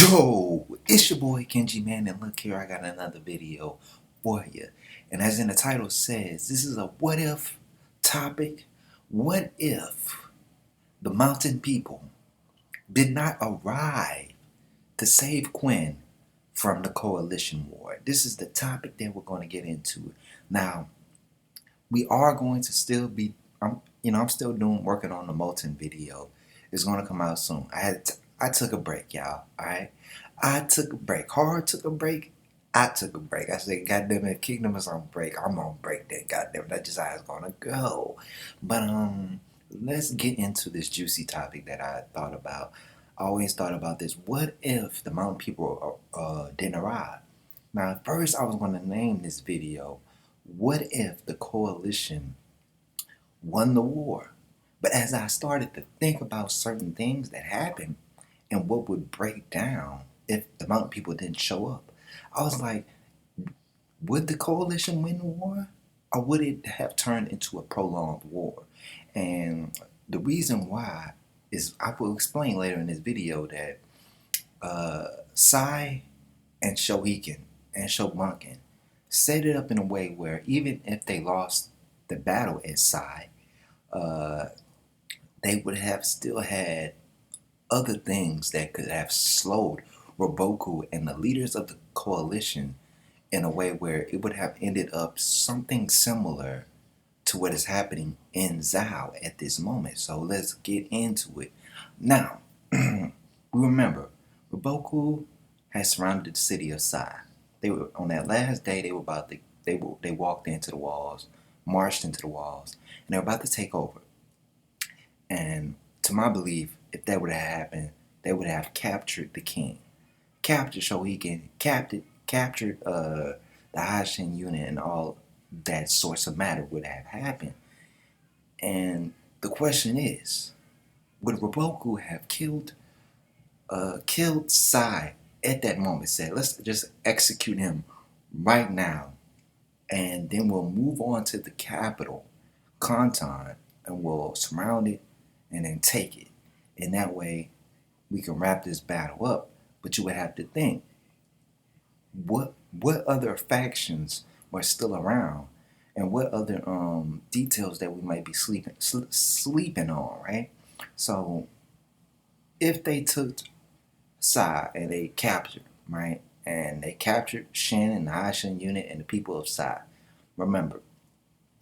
Yo, it's your boy Kenji, man, and look here, I got another video for you. And as in the title says, this is a what if topic. What if the mountain people did not arrive to save Quinn from the coalition war? This is the topic that we're going to get into. Now, we are going to still be, I'm still working on the molten video. It's going to come out soon. I took a break, y'all. All right, I took a break. Hard took a break. I took a break. I said, goddamn it, Kingdom is on break. I'm on break. Then, goddamn, that's just how it's gonna go. But let's get into this juicy topic that I thought about. I always thought about this. What if the mountain people didn't arrive? Now, at first, I was gonna name this video, "What if the coalition won the war?" But as I started to think about certain things that happened and what would break down if the mountain people didn't show up, I was like, would the coalition win the war? Or would it have turned into a prolonged war? And the reason why is I will explain later in this video that Sai and Shohiken and Shobunkin set it up in a way where even if they lost the battle at Sai, they would have still had other things that could have slowed Roboku and the leaders of the coalition in a way where it would have ended up something similar to what is happening in Zao at this moment. So let's get into it. Now, remember, Roboku had surrounded the city of Sai. They were on that last day. They were about to. They walked into the walls, marched into the walls, and they were about to take over. And to my belief, if that would have happened, they would have captured the king, captured Shohiken, captured the Hashin unit, and all that sorts of matter would have happened. And the question is, would Roboku have killed Sai at that moment? Said, let's just execute him right now, and then we'll move on to the capital, Kanton, and we'll surround it and then take it. And that way, we can wrap this battle up. But you would have to think, what other factions were still around, and what other details that we might be sleeping on, right? So, if they took Sai and they captured, right, and they captured Shin and the Hashin unit and the people of Sai, remember,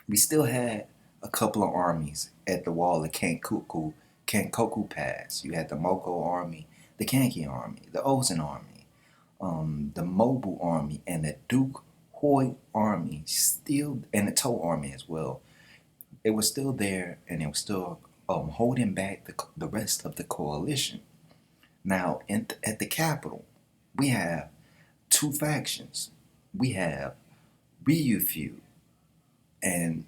we still had a couple of armies at the wall of Kenkoku Pass. You had the Moko army, the Kanki army, the Ozen army, the Mobu army, and the Duke Hoi army, still, and the To army as well. It was still there, and it was still holding back the rest of the coalition. Now, at the capital, we have two factions. We have Ryufu, and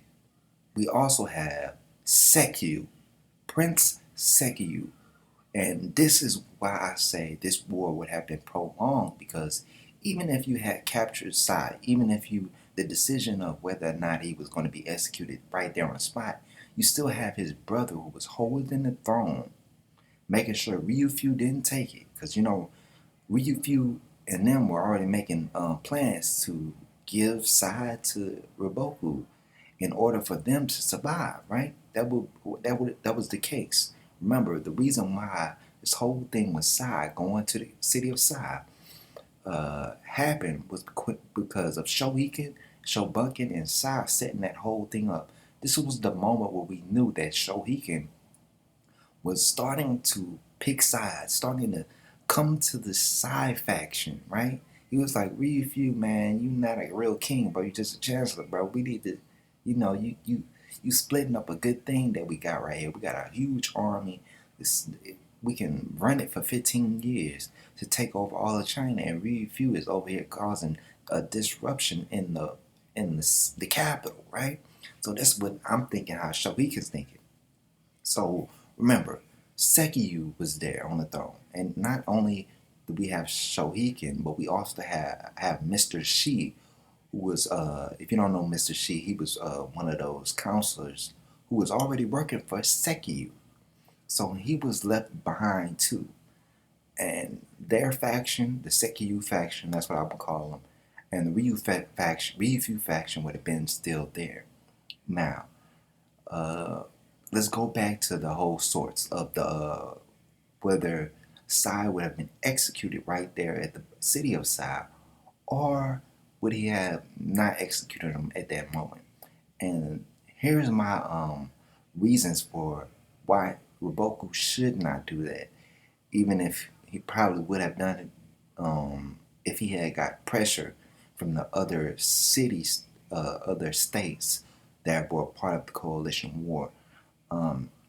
we also have Sekyu, Prince Sekyu. And this is why I say this war would have been prolonged, because even if you had captured Sai, even if the decision of whether or not he was going to be executed right there on the spot, you still have his brother who was holding the throne, making sure Ryufu didn't take it. Because, Ryufu and them were already making plans to give Sai to Roboku in order for them to survive, right? That was the case. Remember, the reason why this whole thing with Sai going to the city of Sai happened was because of Shohiken, Shobuken, and Sai setting that whole thing up. This was the moment where we knew that Shohiken was starting to pick sides, starting to come to the Sai faction, right? He was like, Ryufu, man, you not a real king, bro. You just a chancellor, bro. We need to, you splitting up a good thing that we got right here. We got a huge army. We can run it for 15 years to take over all of China, and Ryufu is over here causing a disruption in the capital, right? So that's what I'm thinking, how Shohiken's thinking. So remember, Sekyu was there on the throne, and not only do we have Shohiken, but we also have Mr. Shi, who was, if you don't know Mr. Shi, he was one of those counselors who was already working for Sekyu. So he was left behind too. And their faction, the Sekiyu faction, that's what I would call them, and the Ryufu faction would have been still there. Now, uh, let's go back to the whole sorts of the whether Sai would have been executed right there at the city of Sai, or would he have not executed him at that moment? And here's my reasons for why Roboku should not do that, even if he probably would have done it if he had got pressure from the other cities, other states that were part of the coalition war.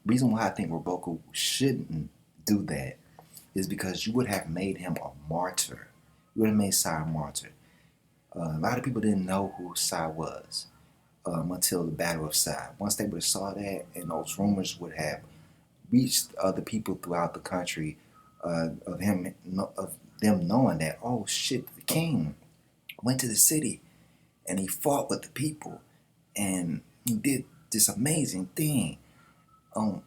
Reason why I think Roboku shouldn't do that is because you would have made him a martyr. You would have made Sai a martyr. A lot of people didn't know who Sai was until the Battle of Sai. Once they would have saw that, and those rumors would have reached other people throughout the country of them knowing that, oh shit, the king went to the city and he fought with the people and he did this amazing thing. Um,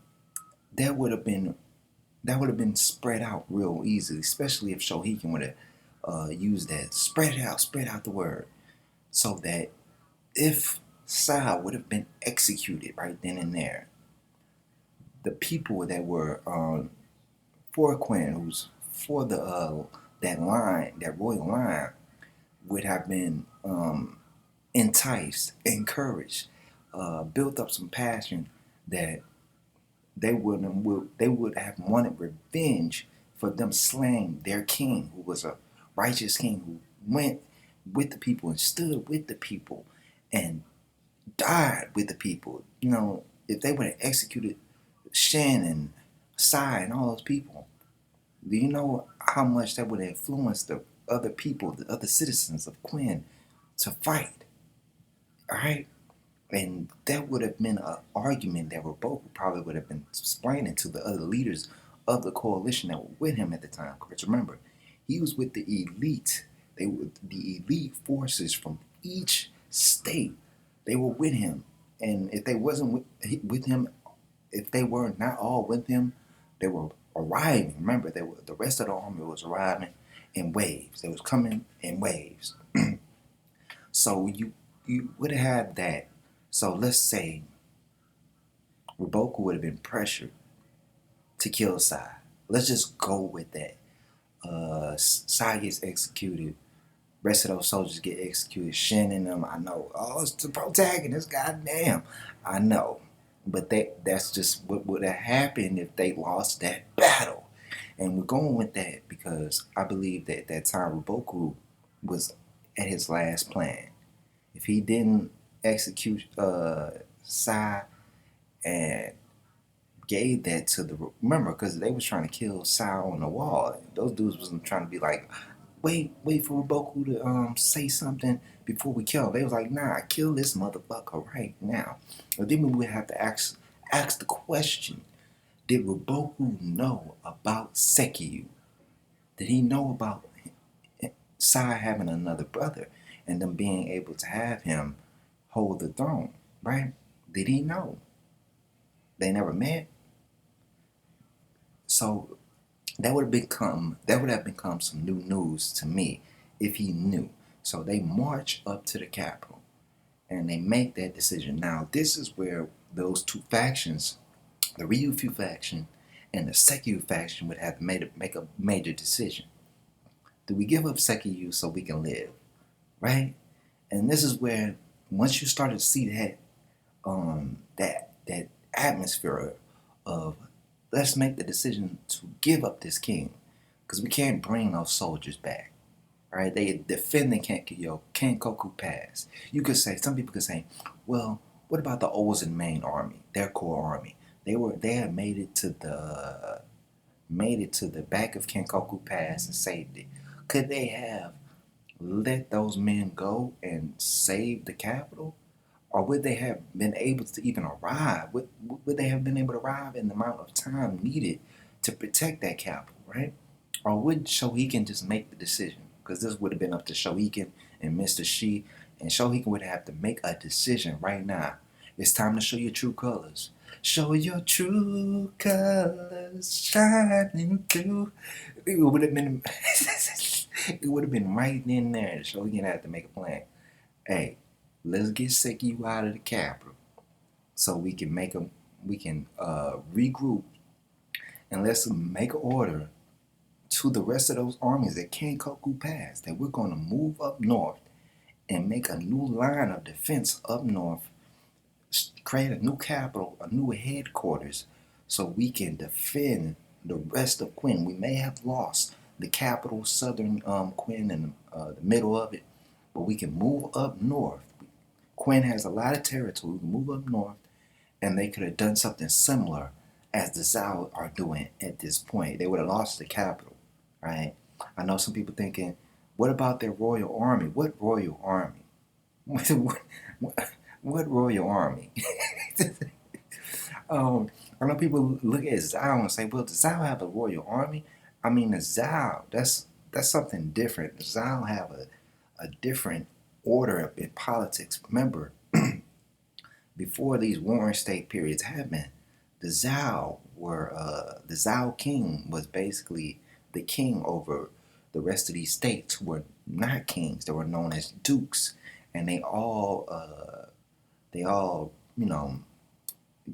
that would have been spread out real easily, especially if Shohiken would have used that. Spread out the word, so that if Sai would have been executed right then and there, the people that were for Quinn, who's for the that line, that royal line, would have been enticed, encouraged, built up some passion that they would have wanted revenge for them slaying their king, who was a righteous king who went with the people and stood with the people and died with the people. You know, if they would have executed Shin and Sai and all those people, do you know how much that would have influenced the other people, the other citizens of Quinn, to fight? All right. And that would have been an argument that Roboku probably would have been explaining to the other leaders of the coalition that were with him at the time. Because remember, he was with the elite. They were the elite forces from each state. They were with him. And if they wasn't with him, if they were not all with him, they were arriving. Remember, the rest of the army was arriving in waves. They was coming in waves. So you would have had that. So let's say Roboku would have been pressured to kill Sai. Let's just go with that. Sai gets executed. Rest of those soldiers get executed. Shin and them, I know. Oh, it's the protagonist. Goddamn, I know. But that's just what would have happened if they lost that battle. And we're going with that because I believe that at that time Roboku was at his last plan. If he didn't execute Sai and gave that to the, remember, because they was trying to kill Sai on the wall. Those dudes wasn't trying to be like, wait for Roboku to say something before we kill him. They was like, nah, kill this motherfucker right now. But then we would have to ask the question: did Roboku know about Sekiyu? Did he know about Sai having another brother and them being able to have him hold the throne? Right? Did he know? They never met. So that would have become some new news to me if he knew. So they march up to the capital and they make that decision. Now this is where those two factions, the Ryufu faction and the Sekiyu faction, would have to make a major decision. Do we give up Sekiyu so we can live? Right? And this is where once you started to see that atmosphere of let's make the decision to give up this king because we can't bring those soldiers back. Right? They defend the Kenkoku Pass. You could say, some people could say, well, what about the Ozen main army, their core army? They had made it to the back of Kenkoku Pass and saved it. Could they have let those men go and save the capital? Or would they have been able to even arrive? Would they have been able to arrive in the amount of time needed to protect that capital, right? Or would Shohiken just make the decision? Because this would have been up to Shohiken and Mr. Shi, and Shohiken would have to make a decision right now. It's time to show your true colors. Show your true colors shining through. It would have been, it would have been right in there. So we gonna have to make a plan. Hey, let's get Sekiyu out of the capital so we can make them. We can regroup and let's make an order to the rest of those armies that Kenkoku passed. That we're gonna move up north and make a new line of defense up north, create a new capital, a new headquarters, so we can defend the rest of Quinn. We may have lost the capital, southern Quinn, and the middle of it, but we can move up north. Quinn has a lot of territory. We can move up north, and they could have done something similar as the Zhao are doing at this point. They would have lost the capital, right? I know some people thinking, what about their royal army? What royal army? What royal army? I know people look at Zhao and say, well, does Zhao have a royal army? I mean, the Zhao, that's something different. The Zhao have a different order in politics. Remember, before these warring state periods happened, the Zhao king was basically the king over the rest of these states who were not kings. They were known as dukes, and they all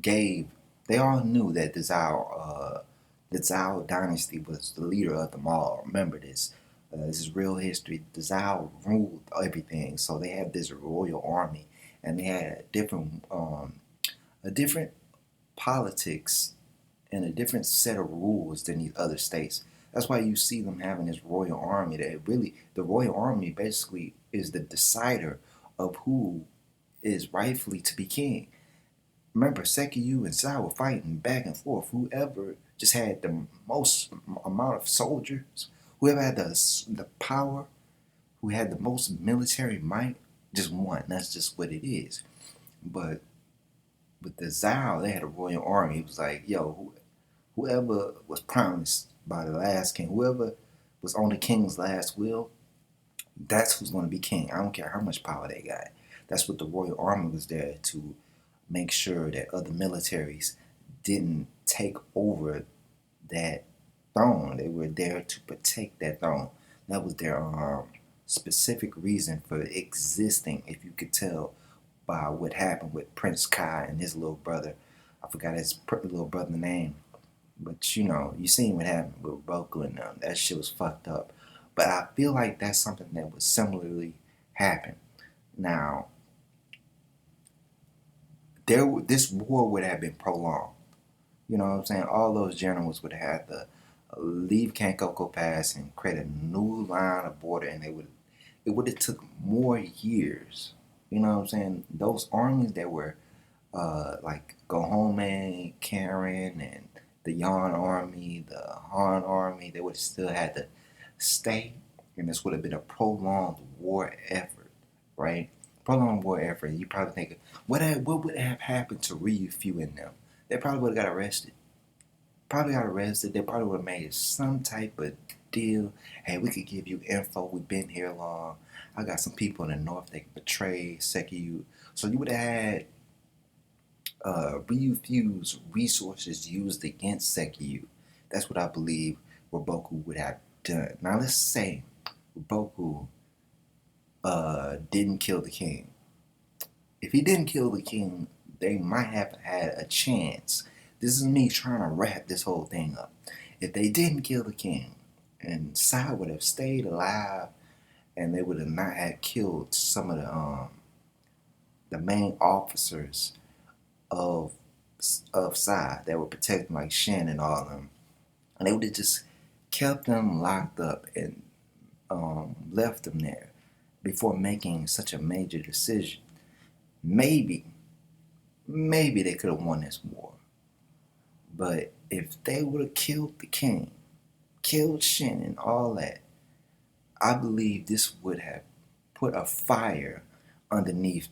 gave. They all knew that the Zhao dynasty was the leader of them all. Remember this. This is real history. The Zhao ruled everything, so they had this royal army, and they had a different politics and a different set of rules than these other states. That's why you see them having this royal army. That really, the royal army basically is the decider of who is rightfully to be king. Remember, Sekiyu and Zhao were fighting back and forth. Whoever just had the most amount of soldiers, whoever had the power, who had the most military might, just won. That's just what it is. But with the Zhao, they had a royal army. It was like, yo, whoever was promised by the last king, whoever was on the king's last will, that's who's going to be king. I don't care how much power they got. That's what the royal army was there to make sure that other militaries didn't take over that throne. They were there to protect that throne. That was their specific reason for existing, if you could tell by what happened with Prince Kai and his little brother. I forgot his little brother's name. But you seen what happened with Roku and them. That shit was fucked up. But I feel like that's something that would similarly happen. Now, this war would have been prolonged. You know what I'm saying? All those generals would have had to leave Kankoko Pass and create a new line of border, and it would have took more years. You know what I'm saying? Those armies that were like Gohome, Karen, and the Yan army, the Han army, they would have still had to stay, and this would have been a prolonged war effort, right? Prolonged war effort. You probably think, what would have happened to Ryu Fu and them? They probably would have got arrested. Probably got arrested. They probably would have made some type of deal. Hey, we could give you info. We've been here long. I got some people in the north that can betray Sekiyu. So you would have had Ryu Fu's resources used against Sekiyu. That's what I believe Roboku would have done. Now let's say Roboku didn't kill the king. If he didn't kill the king, they might have had a chance. This is me trying to wrap this whole thing up. If they didn't kill the king, and Sai would have stayed alive, and they would have not had killed some of the main officers of Sai that were protecting, like Shen and all of them, and they would have just kept them locked up and left them there before making such a major decision. Maybe they could have won this war. But if they would have killed the king, killed Shen and all that, I believe this would have put a fire underneath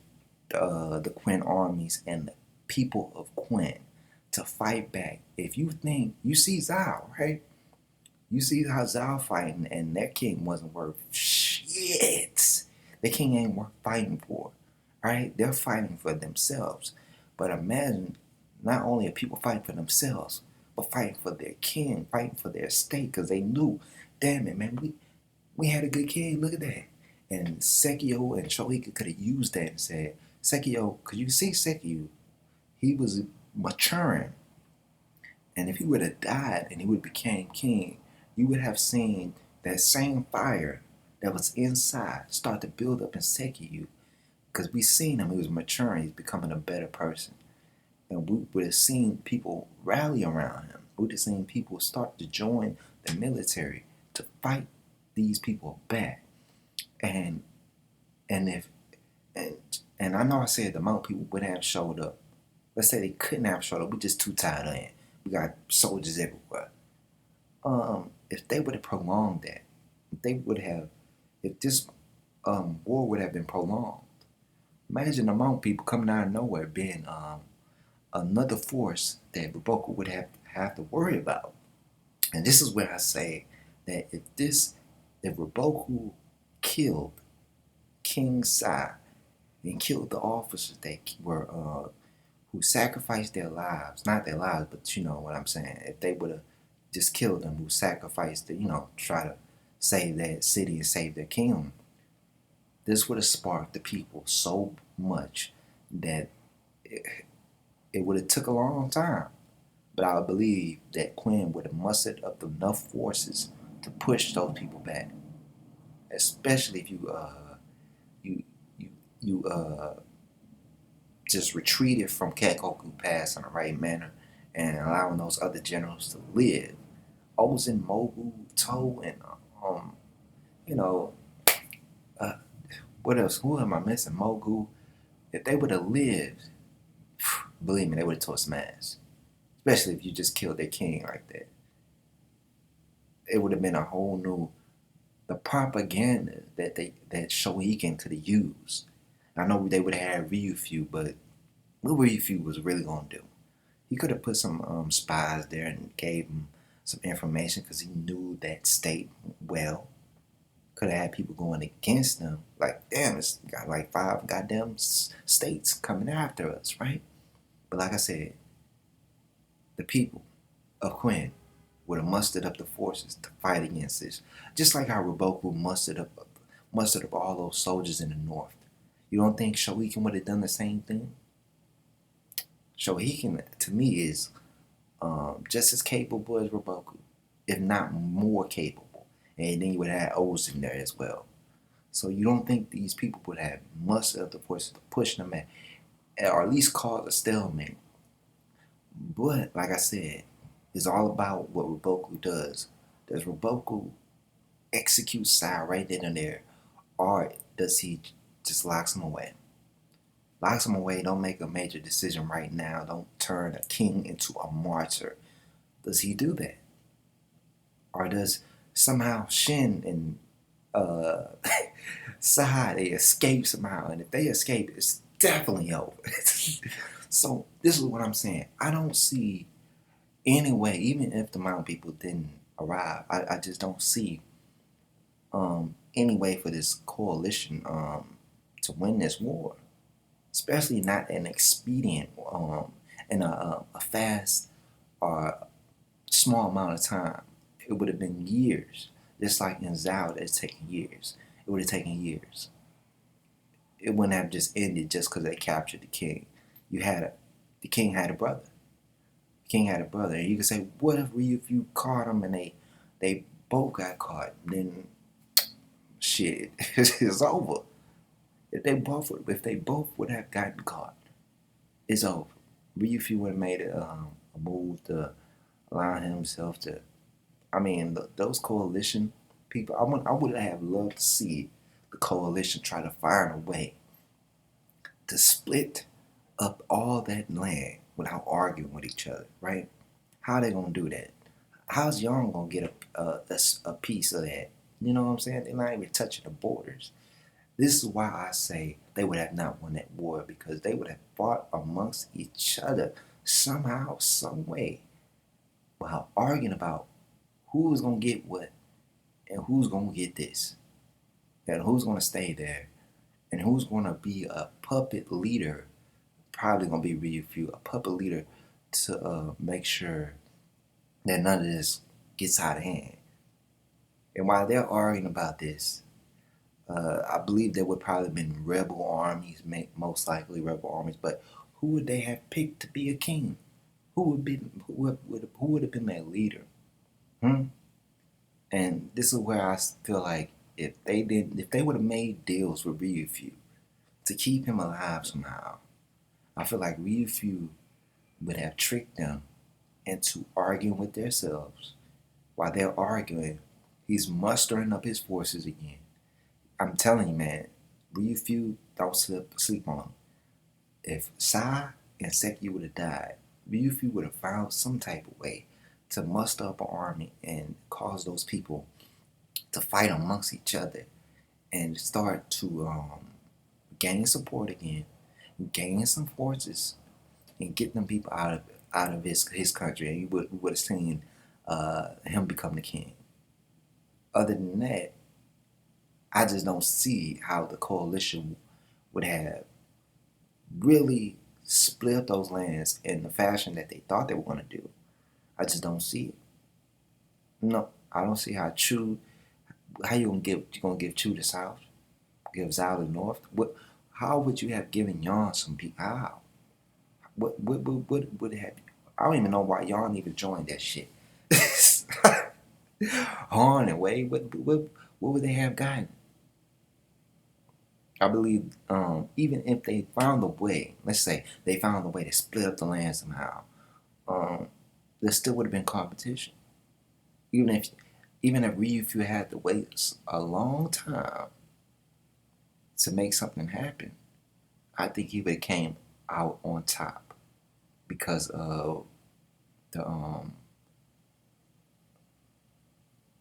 the Quinn armies and the people of Quinn to fight back. If you think, you see Zhao, right? You see how Zhao fighting, and their king wasn't worth shit. The king ain't worth fighting for, right? They're fighting for themselves. But imagine not only are people fighting for themselves, but fighting for their king, fighting for their state, because they knew, damn it, man, we had a good king. Look at that. And Sekio and Shohiko could have used that and said, Sekio, because you see Sekio, he was maturing. And if he would have died and he would have became king, you would have seen that same fire that was inside start to build up in Sekio. Because we seen him, he was maturing, he's becoming a better person. And we would have seen people rally around him. We would have seen people start to join the military to fight these people back. And and if and and I know I said the amount of people wouldn't have showed up. Let's say they couldn't have showed up. We're just too tired in. We got soldiers everywhere. If they would have prolonged that, if they would have, if this war would have been prolonged, imagine the amount of people coming out of nowhere being another force that Roboku would have to worry about. And this is where I say that if Roboku killed King Sai and killed the officers that were who sacrificed their lives, not their lives, but you know what I'm saying. If they would have just killed them, who sacrificed, try to save that city and save their kingdom, this would have sparked the people so much that it would have took a long time. But I believe that Quinn would have mustered up enough forces to push those people back, especially if you you just retreated from Kekoku Pass in the right manner and allowing those other generals to live. Ozen, Mogu, To, and you know, uh, what else? Who am I missing? Mogu. If they would have lived, believe me, they would have taught smash. Especially if you just killed their king like that. It would have been a whole new the propaganda that Shoiken could have used. I know they would have had Ryufu, but what Ryufu was really gonna do? He could have put some spies there and gave him some information because he knew that state well. Could have had people going against them. Like, damn, it's got like 5 goddamn states coming after us, right? But like I said, the people of Quinn would have mustered up the forces to fight against this. Just like how Roboku mustered up all those soldiers in the north. You don't think Shoiken would have done the same thing? Shoiken, to me, is just as capable as Roboku, if not more capable. And then you would have Oz in there as well. So you don't think these people would have mustered up the forces to push them at or at least cause a stalemate. But like I said, it's all about what Roboku does. Does Roboku execute Sai right then and there, or does he just locks him away? Locks him away. Don't make a major decision right now. Don't turn a king into a martyr. Does he do that, or does somehow Shin and Sai they escape somehow? And if they escape, it's definitely over. So this is what I'm saying. I don't see any way, even if the amount of people didn't arrive, I just don't see any way for this coalition to win this war, especially not an expedient in a fast or small amount of time. It would have been years, just like in Zao, it's taken years. It would have taken years. It wouldn't have just ended just because they captured the king. The king had a brother. The king had a brother, and you could say, what if you caught them and they both got caught? Then shit, it's over. If they both would have gotten caught, it's over. Ryufu would have made a move to allow himself to. I mean, those coalition people. I would have loved to see the coalition try to find a way to split up all that land without arguing with each other, right? How are they gonna do that? How's Young gonna get a piece of that? You know what I'm saying? They're not even touching the borders. This is why I say they would have not won that war, because they would have fought amongst each other somehow, some way, while arguing about who's gonna get what and who's gonna get this and who's gonna stay there and who's gonna be a puppet leader, probably gonna be Ryukyu, a puppet leader, to make sure that none of this gets out of hand. And while they're arguing about this, I believe there would probably have been rebel armies, most likely rebel armies. But who would they have picked to be a king? Who would have been their leader? Hmm? And this is where I feel like if they would have made deals with Ryukyu to keep him alive somehow, I feel like Ryukyu would have tricked them into arguing with themselves. While they're arguing, he's mustering up his forces again. I'm telling you, man, Ryukyu, don't sleep on him. If Sai and Seki would have died, Ryukyu would have found some type of way to muster up an army and cause those people to fight amongst each other and start to gain support again, gain some forces, and get them people out of his country, and we would have seen him become the king. Other than that, I just don't see how the coalition would have really split up those lands in the fashion that they thought they were going to do. I just don't see it. No, I don't see how Chu. How you gonna give Chu the south? Give Zhao the north? What? How would you have given Yon some people? How? What would have? I don't even know why Yon even joined that shit. Han and Wei. What would they have gotten? I believe even if they found a way, let's say they found a way to split up the land somehow, there still would have been competition. Even if Ryukyu had to wait a long time to make something happen, I think he would have came out on top because of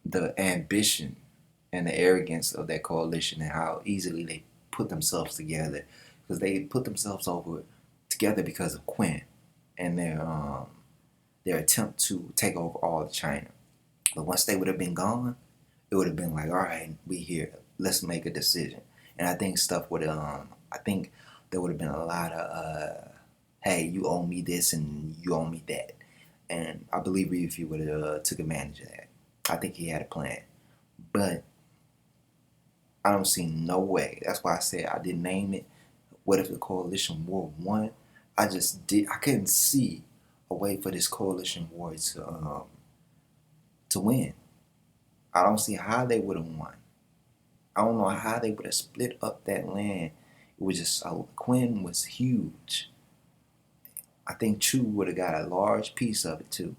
the ambition and the arrogance of that coalition and how easily they put themselves together, because they put themselves together because of Quinn and their attempt to take over all of China. But once they would have been gone, it would have been like, all right, we here, let's make a decision. And I think stuff would have, I think there would have been a lot of, hey, you owe me this and you owe me that. And I believe Ryukyu would have took advantage of that. I think he had a plan. But I don't see no way. That's why I said I didn't name it. What if the coalition war won? I couldn't see a way for this coalition war to win. I don't see how they would have won. I don't know how they would have split up that land. It was just Quinn was huge. I think Chu would have got a large piece of it too,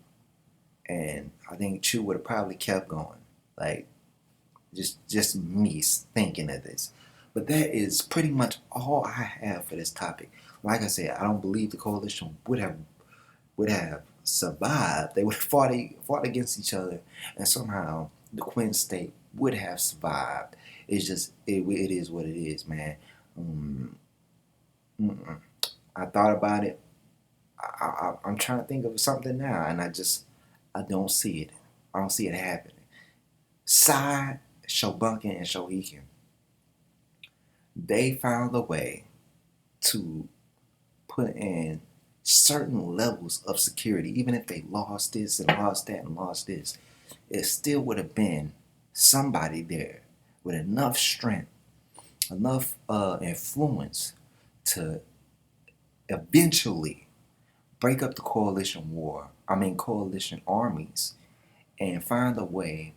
and I think Chu would have probably kept going. Like just me thinking of this, but that is pretty much all I have for this topic. Like I said, I don't believe the coalition would have survived. They would have fought against each other, and somehow the Quinn state would have survived. It's just it is what it is, man. I thought about it. I'm trying to think of something now, and I don't see it. I don't see it happening. Sai, Shobunkin, and Shohiken, they found a way to put in certain levels of security. Even if they lost this and lost that and lost this, it still would have been somebody there with enough strength, enough influence to eventually break up the coalition armies, and find a way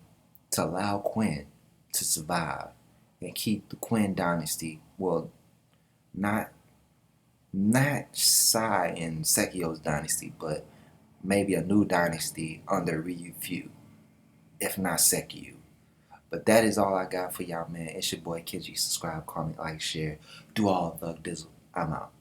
to allow Quinn to survive and keep the Quinn dynasty, well, not Sai and Sekio's dynasty, but maybe a new dynasty under Ryukyu, if not Sekio. But that is all I got for y'all, man. It's your boy Kenji. Subscribe, comment, like, share, do all the dizzle. I'm out.